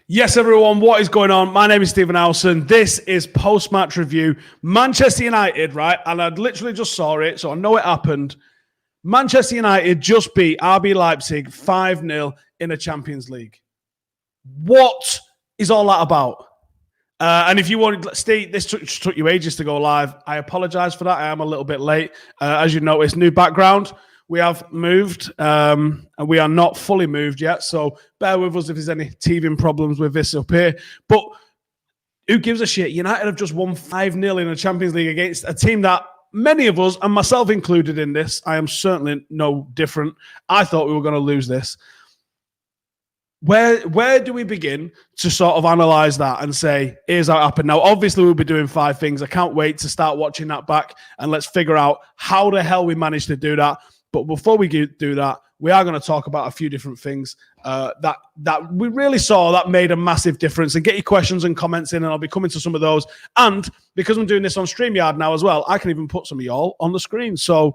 Yes, everyone, what is going on? My name is Stephen Howson. This is post-match review. Manchester United, right? And I literally just saw it, so I know it happened. Manchester United just beat RB Leipzig 5-0 in a Champions League. What is all that about? And if you wanted, Steve, this took you ages to go live. I apologize for that. I am a little bit late. As you notice, new background. We have moved, and we are not fully moved yet. So bear with us if there's any teething problems with this up here. But who gives a shit? United have just won 5-0 in a Champions League against a team that many of us, and myself included in this, I am certainly no different. I thought we were going to lose this. Where do we begin to sort of analyse that and say, here's how it happened? Now, obviously, we'll be doing 5 things. I can't wait to start watching that back and let's figure out how the hell we managed to do that. But before we do that, we are going to talk about a few different things that we really saw that made a massive difference. And get your questions and comments in, and I'll be coming to some of those. And because I'm doing this on StreamYard now as well, I can even put some of y'all on the screen. So,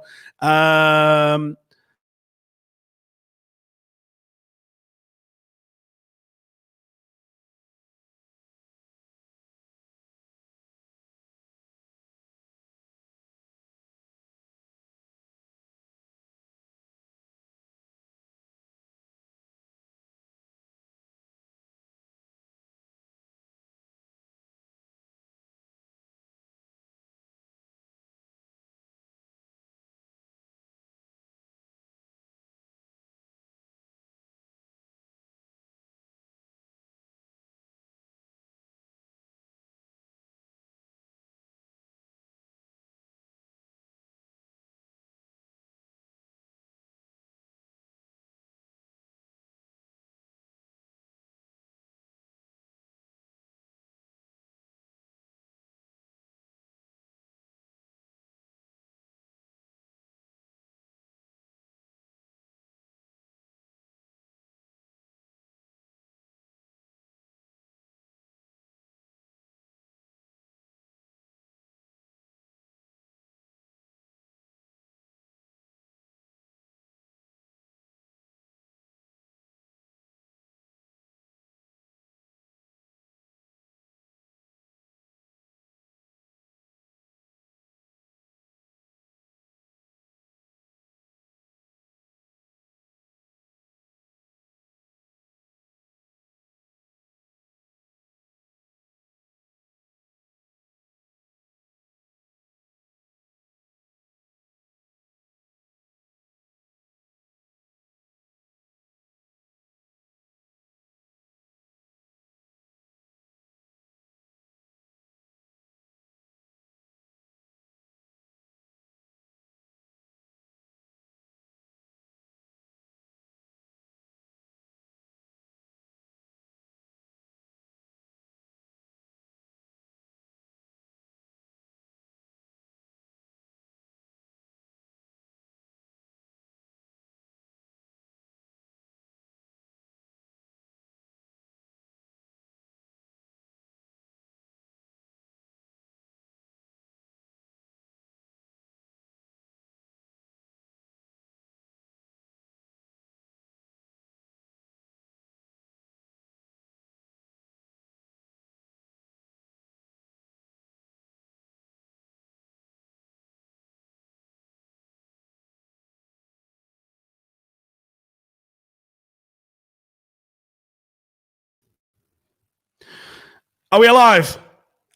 are we alive?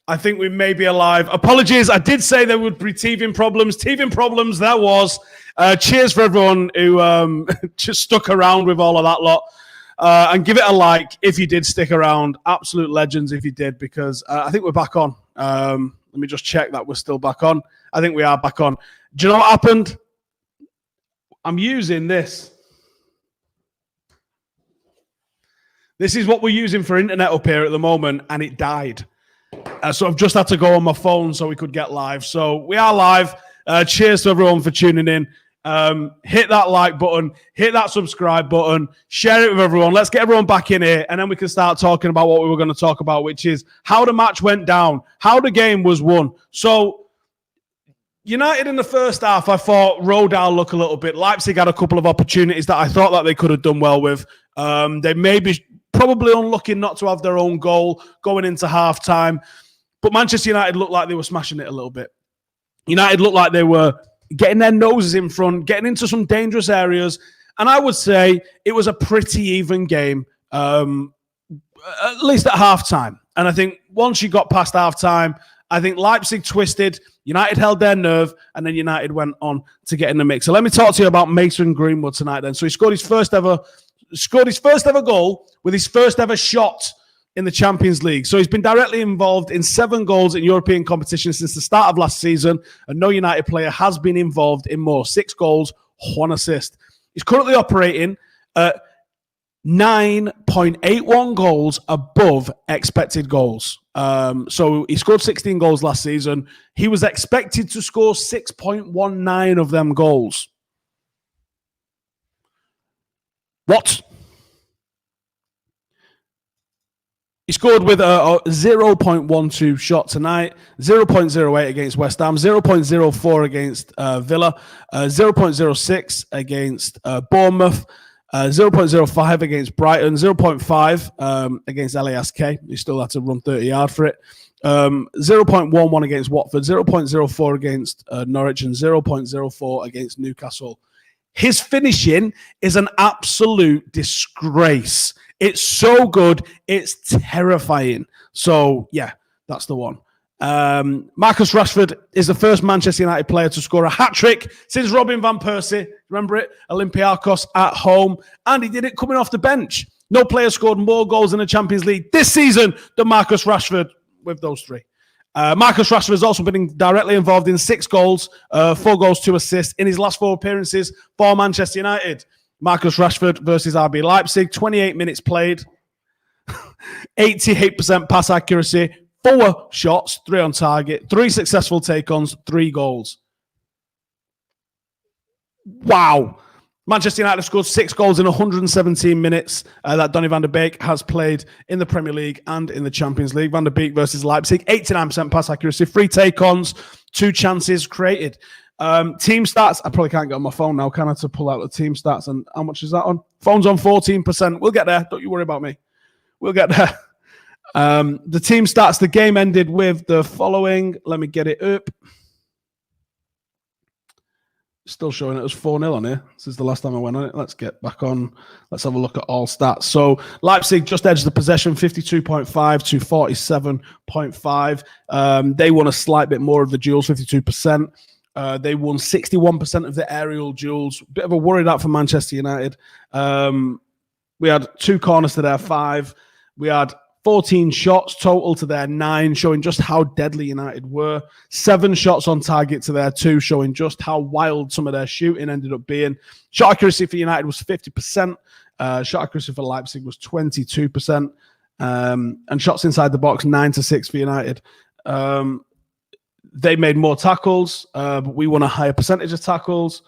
I think we may be alive. Apologies. I did say there would be teething problems. Teething problems, that was. Cheers for everyone who just stuck around with all of that lot. And give it a like if you did stick around. Absolute legends if you did, because I think we're back on. Let me just check that we're still back on. I think we are back on. Do you know what happened? I'm using this. This is what we're using for internet up here at the moment, and it died. So I've just had to go on my phone so we could get live. So we are live. Cheers to everyone for tuning in. Hit that like button, hit that subscribe button, share it with everyone. Let's get everyone back in here, and then we can start talking about what we were going to talk about, which is how the match went down, how the game was won. So United in the first half, I thought Rodal looked a little bit. Leipzig had a couple of opportunities that I thought that they could have done well with. They maybe probably unlucky not to have their own goal going into half-time. But Manchester United looked like they were smashing it a little bit. United looked like they were getting their noses in front, getting into some dangerous areas. And I would say it was a pretty even game, at least at half-time. And I think once you got past half-time, I think Leipzig twisted, United held their nerve, and then United went on to get in the mix. So let me talk to you about Mason Greenwood tonight then. So he scored his first ever goal with his first ever shot in the Champions League. So he's been directly involved in 7 goals in European competition since the start of last season. And no United player has been involved in more. 6 goals, 1 assist. He's currently operating at 9.81 goals above expected goals. So he scored 16 goals last season. He was expected to score 6.19 of them goals. What? He scored with a 0.12 shot tonight, 0.08 against West Ham, 0.04 against Villa, 0.06 against Bournemouth, 0.05 against Brighton, 0.5 against LASK. He still had to run 30 yard for it. 0.11 against Watford, 0.04 against Norwich, and 0.04 against Newcastle. His finishing is an absolute disgrace. It's so good, it's terrifying. So, yeah, that's the one. Marcus Rashford is the first Manchester United player to score a hat-trick since Robin van Persie. Remember it? Olympiacos at home. And he did it coming off the bench. No player scored more goals in the Champions League this season than Marcus Rashford with those 3. Marcus Rashford has also been directly involved in 6 goals, 4 goals, 2 assists in his last 4 appearances for Manchester United. Marcus Rashford versus RB Leipzig, 28 minutes played, 88% pass accuracy, 4 shots, 3 on target, 3 successful take-ons, 3 goals. Wow. Manchester United have scored 6 goals in 117 minutes that Donny van de Beek has played in the Premier League and in the Champions League. Van de Beek versus Leipzig, 89% pass accuracy, 3 take-ons, 2 chances created. Team stats, I probably can't get on my phone now, can I, to pull out the team stats? And how much is that on? Phone's on 14%. We'll get there. Don't you worry about me. We'll get there. The team stats, the game ended with the following. Let me get it up. Still showing it as 4-0 on here. This is the last time I went on it. Let's get back on. Let's have a look at all stats. So Leipzig just edged the possession 52.5 to 47.5. They won a slight bit more of the duels, 52%. They won 61% of the aerial duels. Bit of a worry that for Manchester United. We had 2 corners to their 5. We had 14 shots total to their 9, showing just how deadly United were. 7 shots on target to their 2, showing just how wild some of their shooting ended up being. Shot accuracy for United was 50%. Shot accuracy for Leipzig was 22%. And shots inside the box, 9-6 for United. They made more tackles, but we won a higher percentage of tackles.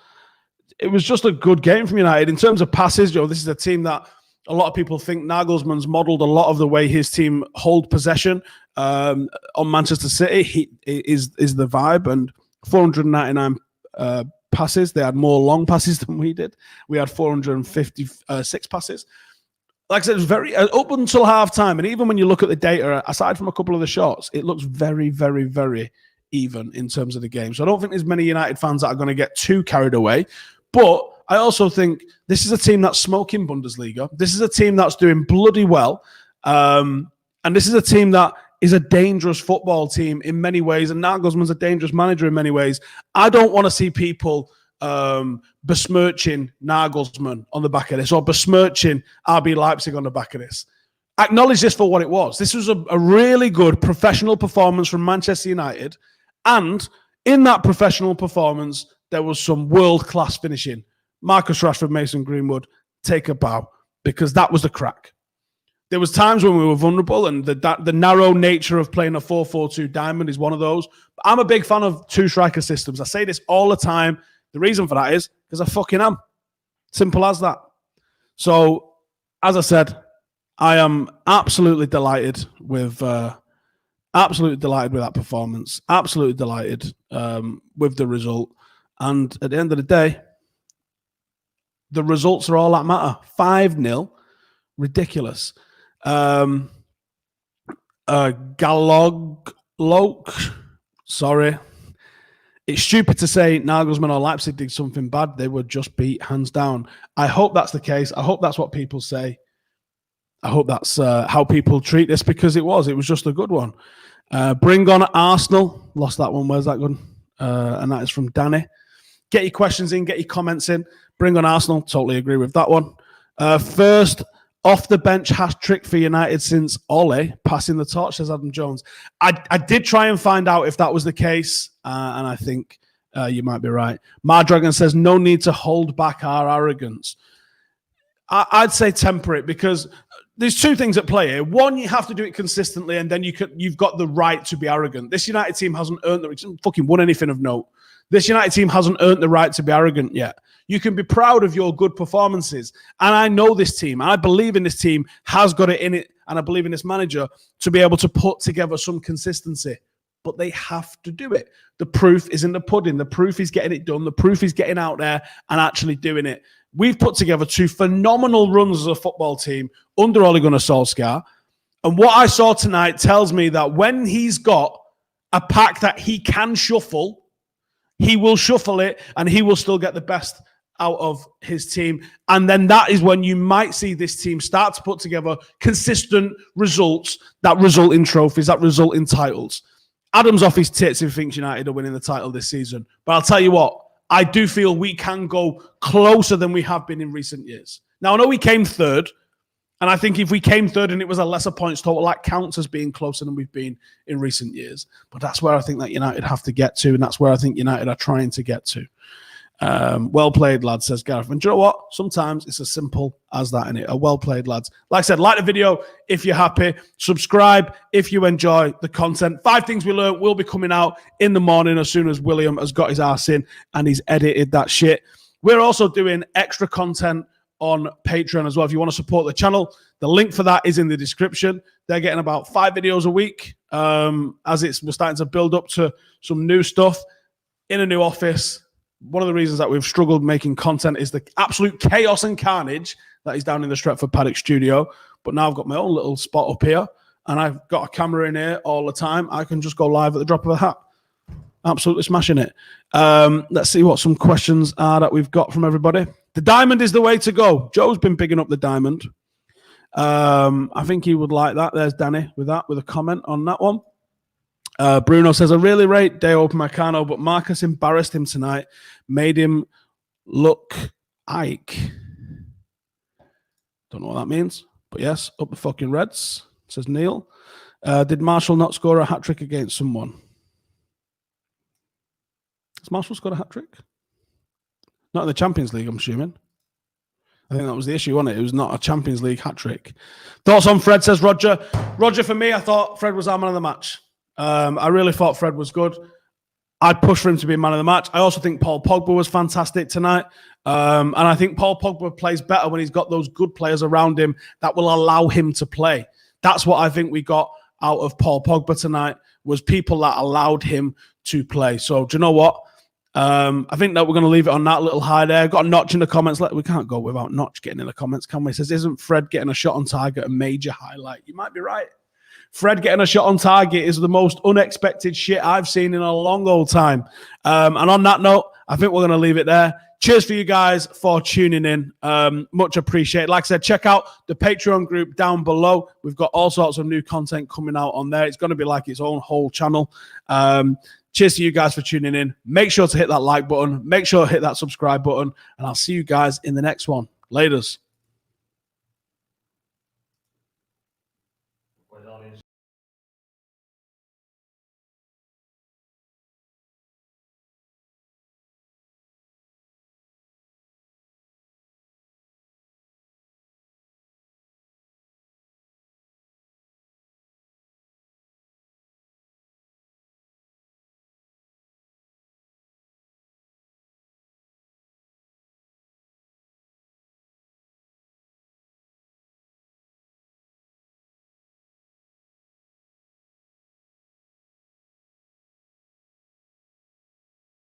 It was just a good game from United. In terms of passes, this is a team that a lot of people think Nagelsmann's modelled a lot of the way his team hold possession on Manchester City. He is the vibe, and 499 passes. They had more long passes than we did. We had 456 passes. Like I said, it was very up until half-time, and even when you look at the data, aside from a couple of the shots, it looks very, very, very even in terms of the game. So I don't think there's many United fans that are going to get too carried away, but I also think this is a team that's smoking Bundesliga. This is a team that's doing bloody well. And this is a team that is a dangerous football team in many ways. And Nagelsmann's a dangerous manager in many ways. I don't want to see people besmirching Nagelsmann on the back of this or besmirching RB Leipzig on the back of this. Acknowledge this for what it was. This was a really good professional performance from Manchester United. And in that professional performance, there was some world-class finishing. Marcus Rashford, Mason Greenwood, take a bow, because that was the crack. There was times when we were vulnerable, and the narrow nature of playing a 4-4-2 diamond is one of those. But I'm a big fan of 2 striker systems. I say this all the time. The reason for that is because I fucking am. Simple as that. So, as I said, I am absolutely delighted with that performance. Absolutely delighted with the result. And at the end of the day, the results are all that matter. 5-0, ridiculous. Galog, sorry. It's stupid to say Nagelsmann or Leipzig did something bad. They were just beat hands down. I hope that's the case. I hope that's what people say. I hope that's how people treat this, because it was just a good one. Bring on Arsenal. Lost that one. Where's that good? And that is from Danny. Get your questions in. Get your comments in. Bring on Arsenal. Totally agree with that one. First off the bench hat trick for United since Ole passing the torch, says Adam Jones. I did try and find out if that was the case, and I think you might be right. Mardragon says no need to hold back our arrogance. I'd say temper it, because there's two things at play here. One, you have to do it consistently, and then you've got the right to be arrogant. This United team hasn't earned fucking won anything of note. This United team hasn't earned the right to be arrogant yet. You can be proud of your good performances. And I know this team, I believe in this team, has got it in it, and I believe in this manager to be able to put together some consistency. But they have to do it. The proof is in the pudding. The proof is getting it done. The proof is getting out there and actually doing it. We've put together two phenomenal runs as a football team under Ole Gunnar Solskjaer. And what I saw tonight tells me that when he's got a pack that he can shuffle, he will shuffle it and he will still get the best out of his team. And then that is when you might see this team start to put together consistent results that result in trophies, that result in titles. Adam's off his tits if he thinks United are winning the title this season. But I'll tell you what, I do feel we can go closer than we have been in recent years. Now, I know we came third, and I think if we came third and it was a lesser points total, that counts as being closer than we've been in recent years. But that's where I think that United have to get to, and that's where I think United are trying to get to. Well played, lads, says Gareth. And do you know what? Sometimes it's as simple as that, innit? Well played, lads. Like I said, like the video if you're happy. Subscribe if you enjoy the content. 5 things we learned will be coming out in the morning as soon as William has got his ass in and he's edited that shit. We're also doing extra content on Patreon as well. If you want to support the channel, the link for that is in the description. They're getting about 5 videos a week as we're starting to build up to some new stuff in a new office. One of the reasons that we've struggled making content is the absolute chaos and carnage that is down in the Stretford Paddock studio. But now I've got my own little spot up here and I've got a camera in here all the time. I can just go live at the drop of a hat. Absolutely smashing it. Let's see what some questions are that we've got from everybody. The diamond is the way to go. Joe's been picking up the diamond. I think he would like that. There's Danny with a comment on that one. Bruno says, I really rate Deo Upamecano, but Marcus embarrassed him tonight, made him look Ike. Don't know what that means, but yes, up the fucking Reds, says Neil. Did Marshall not score a hat-trick against someone? Has Marshall scored a hat-trick? Not in the Champions League, I'm assuming. I think that was the issue, wasn't it? It was not a Champions League hat-trick. Thoughts on Fred, says Roger. Roger, for me, I thought Fred was our man of the match. I really thought Fred was good. I'd push for him to be man of the match. I also think Paul Pogba was fantastic tonight. And I think Paul Pogba plays better when he's got those good players around him that will allow him to play. That's what I think we got out of Paul Pogba tonight, was people that allowed him to play. So do you know what? I think that we're going to leave it on that little high there. Got a Notch in the comments. We can't go without Notch getting in the comments, can we? He says, isn't Fred getting a shot on target a major highlight? You might be right. Fred getting a shot on target is the most unexpected shit I've seen in a long old time. And on that note, I think we're going to leave it there. Cheers for you guys for tuning in. Much appreciated. Like I said, check out the Patreon group down below. We've got all sorts of new content coming out on there. It's going to be like its own whole channel. Cheers to you guys for tuning in. Make sure to hit that like button. Make sure to hit that subscribe button. And I'll see you guys in the next one. Laters.